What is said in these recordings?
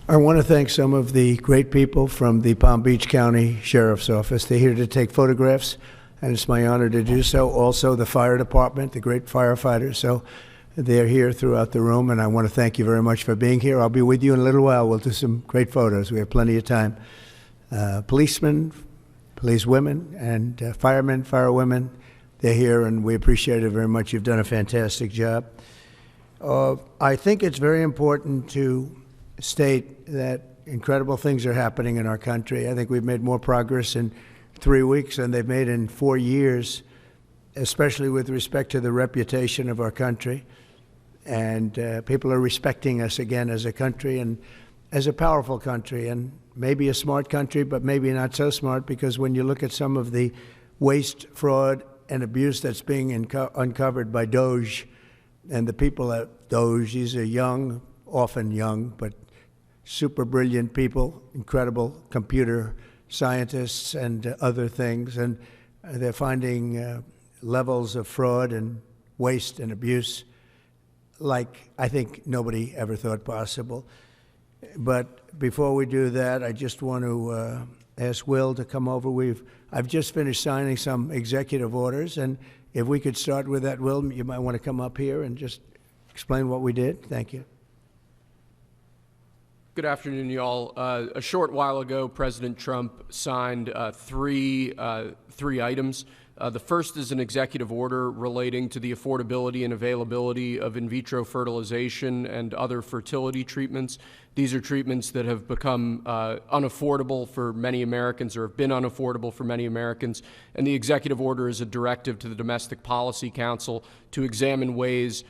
I want to thank some of the great people from the Palm Beach County Sheriff's Office. They're here to take photographs, and it's my honor to do so. Also, the fire department, the great firefighters. So they're here throughout the room, and I want to thank you very much for being here. I'll be with you in a little while. We'll do some great photos. We have plenty of time. Policemen, policewomen, and firemen, firewomen, they're here, and we appreciate it very much. You've done a fantastic job. I think it's very important to state that incredible things are happening in our country. I think we've made more progress in 3 weeks than they've made in 4 years, especially with respect to the reputation of our country. And people are respecting us again as a country and as a powerful country, and maybe a smart country, but maybe not so smart, because when you look at some of the waste, fraud, and abuse that's being uncovered by Doge and the people at Doge, these are young, often young, but super brilliant people, incredible computer scientists and other things, and they're finding levels of fraud and waste and abuse like I think nobody ever thought possible. But before we do that, I just want to ask Will to come over. I've just finished signing some executive orders, and if we could start with that, Will, you might want to come up here and just explain what we did. Thank you. Good afternoon, y'all. A short while ago, President Trump signed three items. The first is an executive order relating to the affordability and availability of in vitro fertilization and other fertility treatments. These are treatments that have become unaffordable for many Americans, or have been unaffordable for many Americans. And the executive order is a directive to the Domestic Policy Council to examine ways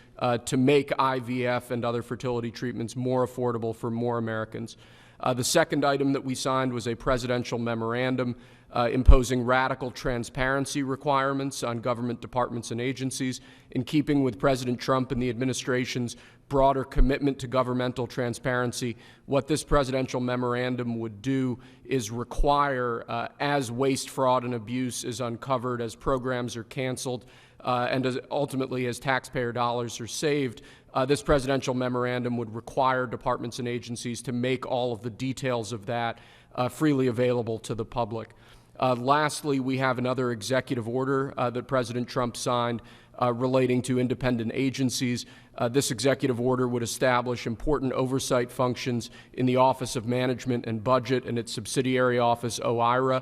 to make IVF and other fertility treatments more affordable for more Americans. The second item that we signed was a presidential memorandum imposing radical transparency requirements on government departments and agencies, in keeping with President Trump and the administration's broader commitment to governmental transparency. What this presidential memorandum would do is require, as waste, fraud, and abuse is uncovered, as programs are canceled, and ultimately as taxpayer dollars are saved, this presidential memorandum would require departments and agencies to make all of the details of that freely available to the public. Lastly, we have another executive order that President Trump signed relating to independent agencies. This executive order would establish important oversight functions in the Office of Management and Budget and its subsidiary office, OIRA,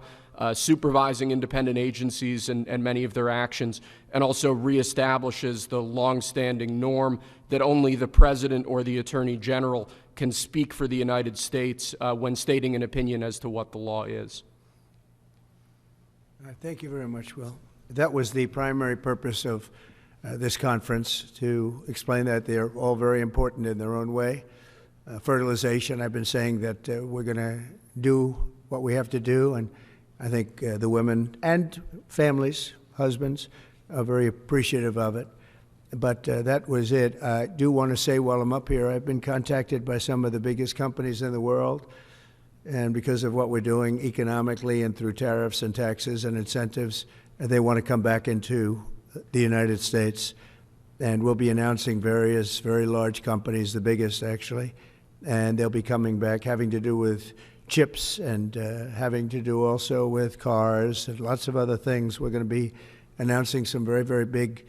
supervising independent agencies and many of their actions, and also reestablishes the longstanding norm that only the President or the Attorney General can speak for the United States when stating an opinion as to what the law is. Thank you very much, Will. That was the primary purpose of this conference, to explain that they're all very important in their own way. Fertilization, I've been saying that we're going to do what we have to do, and I think the women and families, husbands, are very appreciative of it. But that was it. I do want to say while I'm up here, I've been contacted by some of the biggest companies in the world, and because of what we're doing economically and through tariffs and taxes and incentives, they want to come back into the United States. And we'll be announcing various very large companies, the biggest actually, and they'll be coming back, having to do with chips and having to do also with cars and lots of other things. We're going to be announcing some very, very big,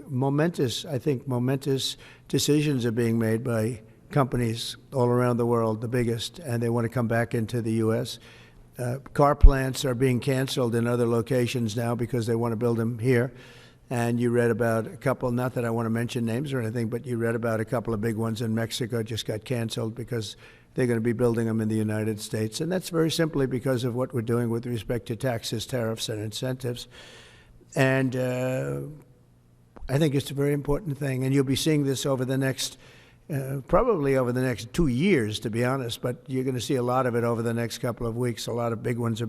momentous decisions are being made by companies all around the world, the biggest, and they want to come back into the U.S. Car plants are being canceled in other locations now because they want to build them here. And you read about a couple, not that I want to mention names or anything, but you read about a couple of big ones in Mexico just got canceled because they're going to be building them in the United States. And that's very simply because of what we're doing with respect to taxes, tariffs, and incentives. And I think it's a very important thing. And you'll be seeing this over the next probably over the next 2 years, to be honest, but you're going to see a lot of it over the next couple of weeks. A lot of big ones are